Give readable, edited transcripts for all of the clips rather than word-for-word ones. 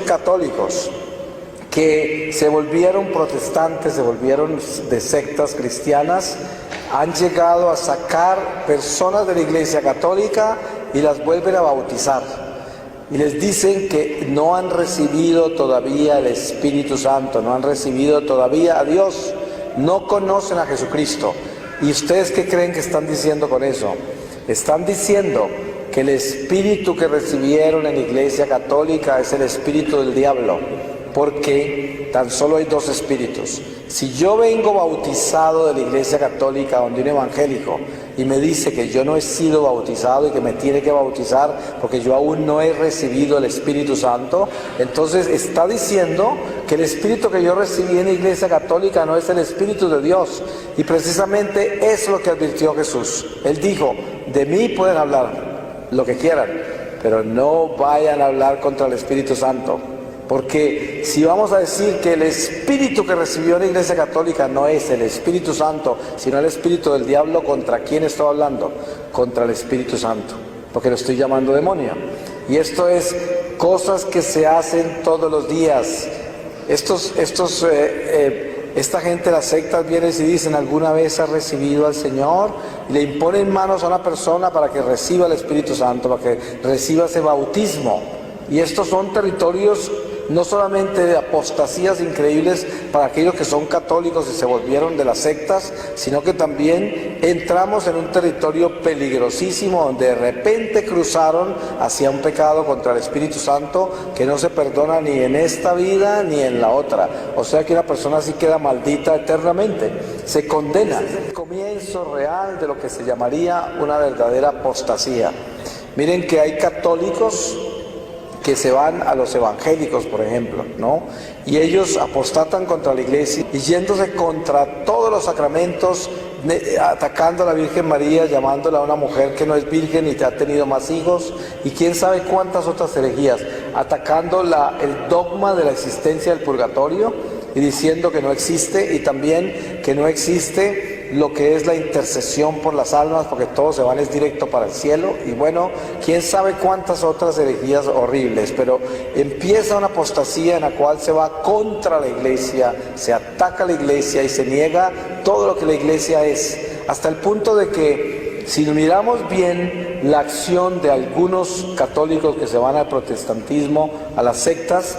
católicos que se volvieron protestantes, se volvieron de sectas cristianas, han llegado a sacar personas de la Iglesia Católica y las vuelven a bautizar. Y les dicen que no han recibido todavía el Espíritu Santo, no han recibido todavía a Dios, no conocen a Jesucristo. ¿Y ustedes qué creen que están diciendo con eso? Están diciendo que el espíritu que recibieron en la Iglesia Católica es el espíritu del diablo, porque tan solo hay dos espíritus. Si yo vengo bautizado de la Iglesia Católica donde un evangélico y me dice que yo no he sido bautizado y que me tiene que bautizar porque yo aún no he recibido el Espíritu Santo, entonces está diciendo que el espíritu que yo recibí en la Iglesia Católica no es el Espíritu de Dios. Y precisamente es lo que advirtió Jesús. Él dijo: de mí pueden hablar lo que quieran, pero no vayan a hablar contra el Espíritu Santo. Porque si vamos a decir que el espíritu que recibió la Iglesia Católica no es el Espíritu Santo, sino el espíritu del diablo, ¿contra quién estoy hablando? Contra el Espíritu Santo, porque lo estoy llamando demonio. Y esto es cosas que se hacen todos los días. Esta gente de las sectas viene y dicen: ¿alguna vez ha recibido al Señor? Y le imponen manos a una persona para que reciba el Espíritu Santo, para que reciba ese bautismo. Y estos son territorios no solamente de apostasías increíbles para aquellos que son católicos y se volvieron de las sectas, sino que también entramos en un territorio peligrosísimo donde de repente cruzaron hacia un pecado contra el Espíritu Santo que no se perdona ni en esta vida ni en la otra. O sea que una persona así queda maldita eternamente, se condena. Ese es el comienzo real de lo que se llamaría una verdadera apostasía. Miren que hay católicos que se van a los evangélicos, por ejemplo, ¿no? Y ellos apostatan contra la iglesia y yéndose contra todos los sacramentos, atacando a la Virgen María, llamándola a una mujer que no es virgen y que ha tenido más hijos, y quién sabe cuántas otras herejías, atacando el dogma de la existencia del purgatorio y diciendo que no existe, y también que no existe lo que es la intercesión por las almas, porque todos se van es directo para el cielo. Y bueno, quién sabe cuántas otras herejías horribles, pero empieza una apostasía en la cual se va contra la iglesia, se ataca a la iglesia y se niega todo lo que la iglesia es, hasta el punto de que si miramos bien la acción de algunos católicos que se van al protestantismo, a las sectas,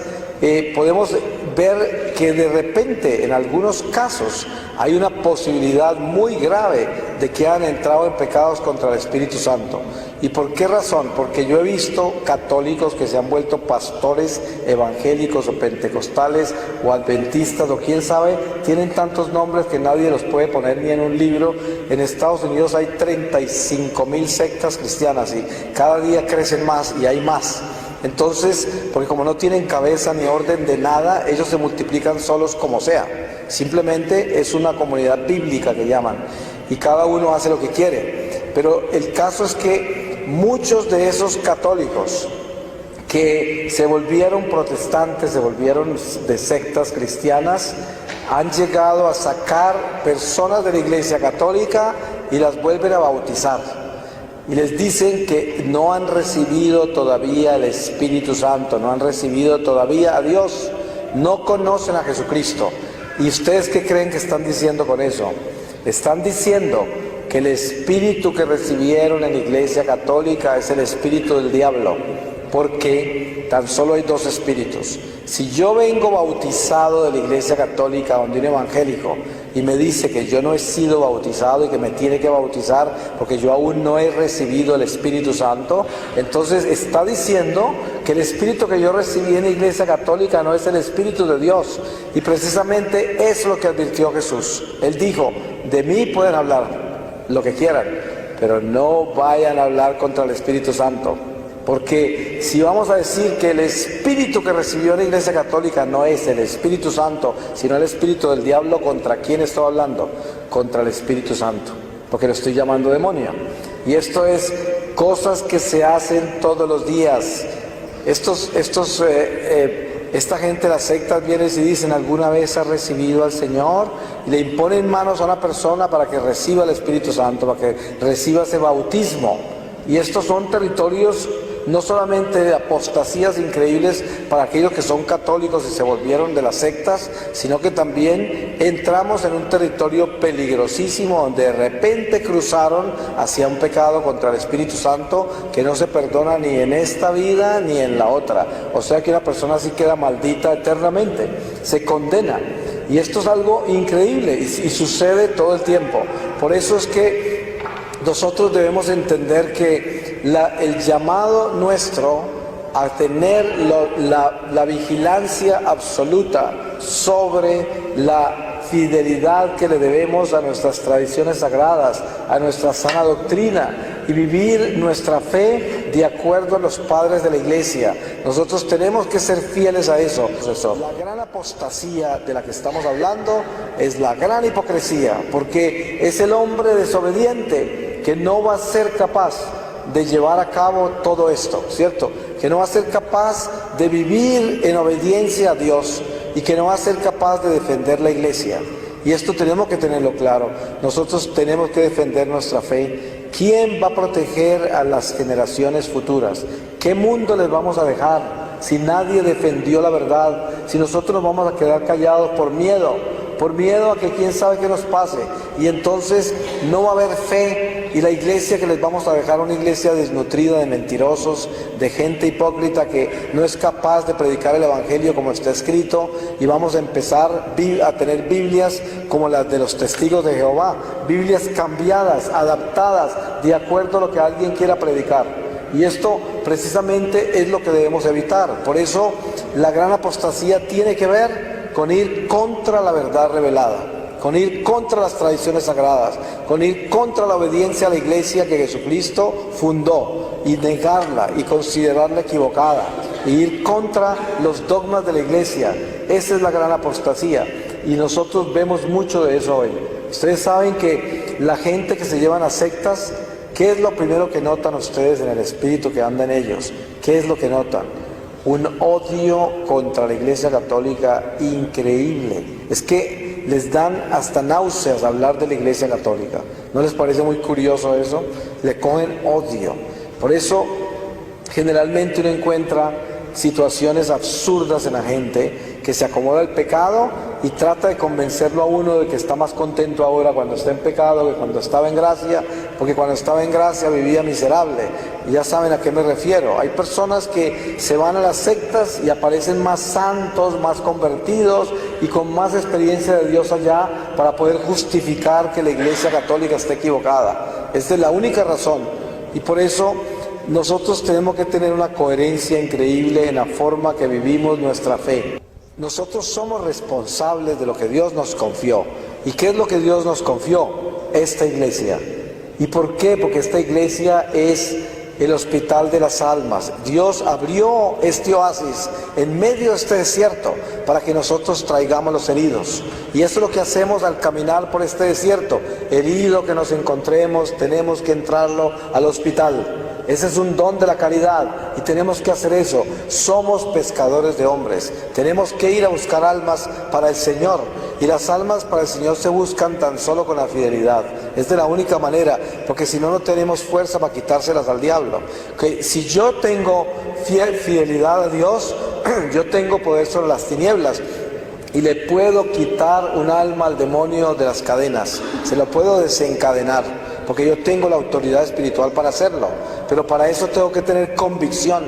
podemos ver que de repente en algunos casos hay una posibilidad muy grave de que han entrado en pecados contra el Espíritu Santo. ¿Y por qué razón? Porque yo he visto católicos que se han vuelto pastores evangélicos o pentecostales o adventistas o quién sabe, tienen tantos nombres que nadie los puede poner ni en un libro. En Estados Unidos hay 35,000 sectas cristianas y cada día crecen más y hay más. Entonces, porque como no tienen cabeza ni orden de nada, ellos se multiplican solos como sea. Simplemente es una comunidad bíblica que llaman, y cada uno hace lo que quiere. Pero el caso es que muchos de esos católicos que se volvieron protestantes, se volvieron de sectas cristianas, han llegado a sacar personas de la Iglesia Católica y las vuelven a bautizar. Y les dicen que no han recibido todavía el Espíritu Santo, no han recibido todavía a Dios, no conocen a Jesucristo. ¿Y ustedes qué creen que están diciendo con eso? Están diciendo que el espíritu que recibieron en la Iglesia Católica es el espíritu del diablo, porque tan solo hay dos espíritus. Si yo vengo bautizado de la Iglesia Católica donde un evangélico y me dice que yo no he sido bautizado y que me tiene que bautizar porque yo aún no he recibido el Espíritu Santo, entonces está diciendo que el espíritu que yo recibí en la Iglesia Católica no es el Espíritu de Dios. Y precisamente es lo que advirtió Jesús. Él dijo: de mí pueden hablar lo que quieran, pero no vayan a hablar contra el Espíritu Santo. Porque si vamos a decir que el espíritu que recibió la Iglesia Católica no es el Espíritu Santo, sino el espíritu del diablo, ¿contra quién estoy hablando? Contra el Espíritu Santo, porque lo estoy llamando demonio. Y esto es cosas que se hacen todos los días. Esta gente de las sectas viene y dicen: ¿alguna vez ha recibido al Señor? Y le imponen manos a una persona para que reciba el Espíritu Santo, para que reciba ese bautismo. Y estos son territorios no solamente de apostasías increíbles para aquellos que son católicos y se volvieron de las sectas, sino que también entramos en un territorio peligrosísimo donde de repente cruzaron hacia un pecado contra el Espíritu Santo que no se perdona ni en esta vida ni en la otra. O sea que una persona así queda maldita eternamente, se condena. Y esto es algo increíble y sucede todo el tiempo. Por eso es que nosotros debemos entender que el llamado nuestro a tener la vigilancia absoluta sobre la fidelidad que le debemos a nuestras tradiciones sagradas, a nuestra sana doctrina y vivir nuestra fe de acuerdo a los padres de la Iglesia. Nosotros tenemos que ser fieles a eso. La gran apostasía de la que estamos hablando es la gran hipocresía, porque es el hombre desobediente que no va a ser capaz de llevar a cabo todo esto, ¿cierto? Que no va a ser capaz de vivir en obediencia a Dios y que no va a ser capaz de defender la Iglesia. Y esto tenemos que tenerlo claro. Nosotros tenemos que defender nuestra fe. ¿Quién va a proteger a las generaciones futuras? ¿Qué mundo les vamos a dejar si nadie defendió la verdad? Si nosotros nos vamos a quedar callados por miedo a que quién sabe qué nos pase, y entonces no va a haber fe, y la iglesia que les vamos a dejar, una iglesia desnutrida de mentirosos, de gente hipócrita que no es capaz de predicar el evangelio como está escrito, y vamos a empezar a tener Biblias como las de los testigos de Jehová, Biblias cambiadas, adaptadas de acuerdo a lo que alguien quiera predicar. Y esto precisamente es lo que debemos evitar. Por eso la gran apostasía tiene que ver con ir contra la verdad revelada, con ir contra las tradiciones sagradas, con ir contra la obediencia a la iglesia que Jesucristo fundó y negarla y considerarla equivocada, y ir contra los dogmas de la iglesia. Esa es la gran apostasía y nosotros vemos mucho de eso hoy. Ustedes saben que la gente que se llevan a sectas, ¿qué es lo primero que notan ustedes en el espíritu que anda en ellos? ¿Qué es lo que notan? Un odio contra la Iglesia Católica increíble. Es que les dan hasta náuseas hablar de la Iglesia Católica. ¿No les parece muy curioso eso? Le cogen odio. Por eso, generalmente uno encuentra situaciones absurdas en la gente que se acomoda el pecado y trata de convencerlo a uno de que está más contento ahora cuando está en pecado que cuando estaba en gracia, porque cuando estaba en gracia vivía miserable. Y ya saben a qué me refiero. Hay personas que se van a las sectas y aparecen más santos, más convertidos y con más experiencia de Dios allá para poder justificar que la Iglesia Católica está equivocada. Esta es la única razón. Y por eso nosotros tenemos que tener una coherencia increíble en la forma que vivimos nuestra fe. Nosotros somos responsables de lo que Dios nos confió. ¿Y qué es lo que Dios nos confió? Esta iglesia. ¿Y por qué? Porque esta iglesia es el hospital de las almas. Dios abrió este oasis en medio de este desierto para que nosotros traigamos los heridos. Y eso es lo que hacemos al caminar por este desierto. Herido que nos encontremos, tenemos que entrarlo al hospital. Ese es un don de la caridad y tenemos que hacer eso. Somos pescadores de hombres. Tenemos que ir a buscar almas para el Señor. Y las almas para el Señor se buscan tan solo con la fidelidad. Es de la única manera, porque si no, no tenemos fuerza para quitárselas al diablo. Que si yo tengo fidelidad a Dios, yo tengo poder sobre las tinieblas. Y le puedo quitar un alma al demonio de las cadenas. Se lo puedo desencadenar, porque yo tengo la autoridad espiritual para hacerlo. Pero para eso tengo que tener convicción.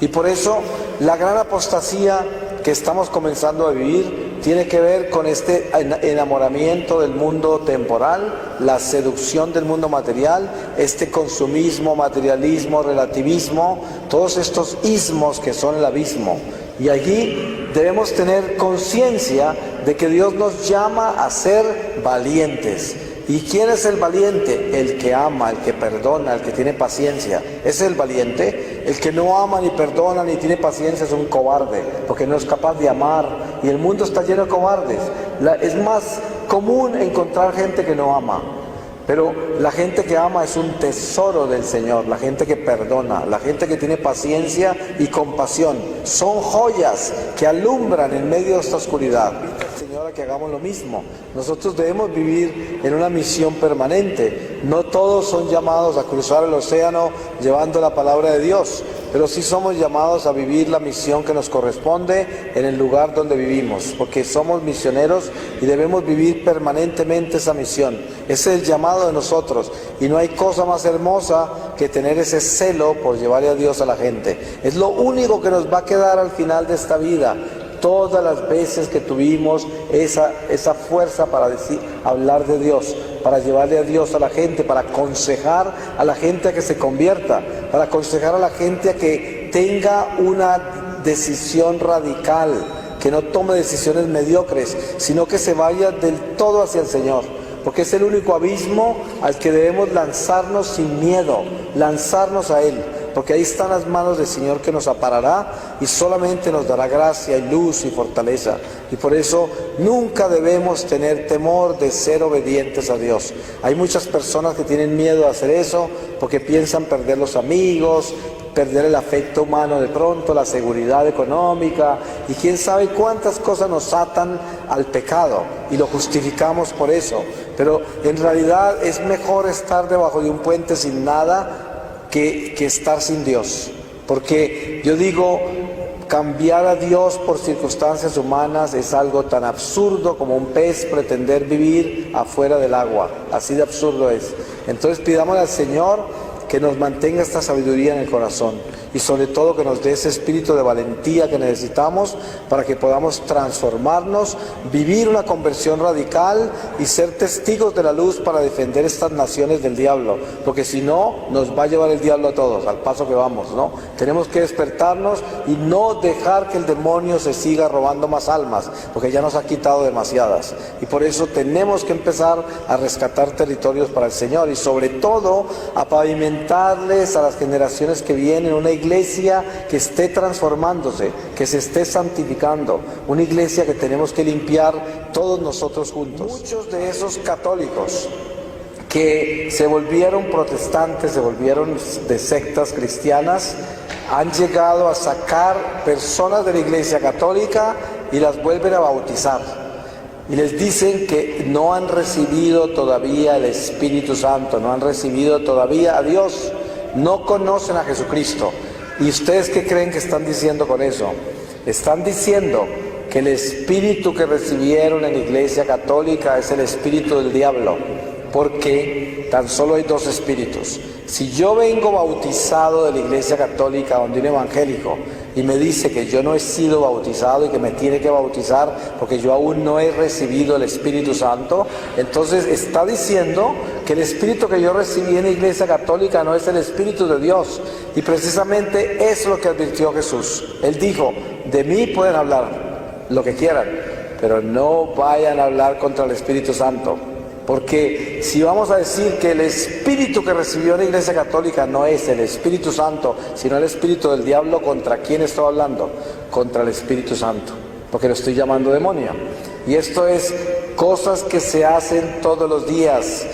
Y por eso la gran apostasía que estamos comenzando a vivir tiene que ver con este enamoramiento del mundo temporal, la seducción del mundo material, este consumismo, materialismo, relativismo, todos estos ismos que son el abismo. Y allí debemos tener conciencia de que Dios nos llama a ser valientes. ¿Y quién es el valiente? El que ama, el que perdona, el que tiene paciencia. ¿Ese es el valiente? El que no ama, ni perdona, ni tiene paciencia es un cobarde, porque no es capaz de amar. Y el mundo está lleno de cobardes. Es más común encontrar gente que no ama. Pero la gente que ama es un tesoro del Señor, la gente que perdona, la gente que tiene paciencia y compasión. Son joyas que alumbran en medio de esta oscuridad. Señora, que hagamos lo mismo. Nosotros debemos vivir en una misión permanente. No todos son llamados a cruzar el océano llevando la palabra de Dios. pero sí somos llamados a vivir la misión que nos corresponde en el lugar donde vivimos, porque somos misioneros y debemos vivir permanentemente esa misión. Ese es el llamado de nosotros, y no hay cosa más hermosa que tener ese celo por llevarle a Dios a la gente. Es lo único que nos va a quedar al final de esta vida. Todas las veces que tuvimos esa fuerza para hablar de Dios, para llevarle a Dios a la gente, para aconsejar a la gente a que se convierta, para aconsejar a la gente a que tenga una decisión radical, que no tome decisiones mediocres, sino que se vaya del todo hacia el Señor, porque es el único abismo al que debemos lanzarnos sin miedo, lanzarnos a Él. Porque ahí están las manos del Señor que nos amparará y solamente nos dará gracia y luz y fortaleza. Y por eso nunca debemos tener temor de ser obedientes a Dios. Hay muchas personas que tienen miedo de hacer eso porque piensan perder los amigos, perder el afecto humano de pronto, la seguridad económica y quién sabe cuántas cosas nos atan al pecado y lo justificamos por eso. Pero en realidad es mejor estar debajo de un puente sin nada que estar sin Dios, porque yo digo, cambiar a Dios por circunstancias humanas es algo tan absurdo como un pez pretender vivir afuera del agua, así de absurdo es. Entonces pidámosle al Señor que nos mantenga esta sabiduría en el corazón y sobre todo que nos dé ese espíritu de valentía que necesitamos para que podamos transformarnos, vivir una conversión radical y ser testigos de la luz para defender estas naciones del diablo, porque si no, nos va a llevar el diablo a todos, al paso que vamos, ¿no? Tenemos que despertarnos y no dejar que el demonio se siga robando más almas, porque ya nos ha quitado demasiadas, y por eso tenemos que empezar a rescatar territorios para el Señor y sobre todo a pavimentarles a las generaciones que vienen una iglesia que esté transformándose, que se esté santificando, una iglesia que tenemos que limpiar todos nosotros juntos. Muchos de esos católicos que se volvieron protestantes, se volvieron de sectas cristianas, han llegado a sacar personas de la iglesia católica y las vuelven a bautizar. Y les dicen que no han recibido todavía el Espíritu Santo, no han recibido todavía a Dios, no conocen a Jesucristo. ¿Y ustedes qué creen que están diciendo con eso? Están diciendo que el espíritu que recibieron en la Iglesia Católica es el espíritu del diablo, porque tan solo hay dos espíritus. Si yo vengo bautizado de la Iglesia Católica donde un evangélico y me dice que yo no he sido bautizado y que me tiene que bautizar porque yo aún no he recibido el Espíritu Santo, entonces está diciendo que el Espíritu que yo recibí en la Iglesia Católica no es el Espíritu de Dios. Y precisamente es lo que advirtió Jesús. Él dijo, de mí pueden hablar lo que quieran, pero no vayan a hablar contra el Espíritu Santo. Porque si vamos a decir que el espíritu que recibió la Iglesia Católica no es el Espíritu Santo, sino el espíritu del diablo, ¿contra quién estoy hablando? Contra el Espíritu Santo, porque lo estoy llamando demonio. Y esto es cosas que se hacen todos los días.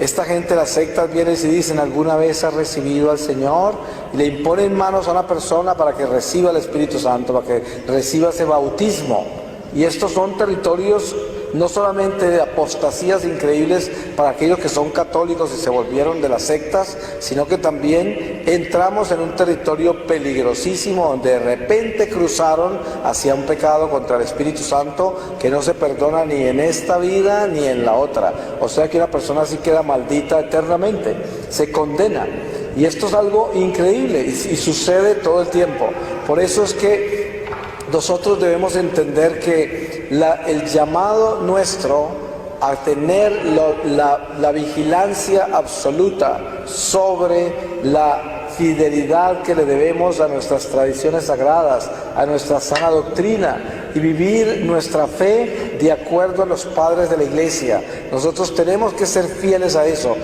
Esta gente de las sectas viene y dicen, ¿alguna vez ha recibido al Señor? Y le imponen manos a una persona para que reciba el Espíritu Santo, para que reciba ese bautismo. Y estos son territorios no solamente de apostasías increíbles para aquellos que son católicos y se volvieron de las sectas, sino que también entramos en un territorio peligrosísimo donde de repente cruzaron hacia un pecado contra el Espíritu Santo que no se perdona ni en esta vida ni en la otra. O sea que una persona así queda maldita eternamente, se condena. Y esto es algo increíble y sucede todo el tiempo. Por eso es que nosotros debemos entender que el llamado nuestro a tener la vigilancia absoluta sobre la fidelidad que le debemos a nuestras tradiciones sagradas, a nuestra sana doctrina y vivir nuestra fe de acuerdo a los padres de la Iglesia. Nosotros tenemos que ser fieles a eso.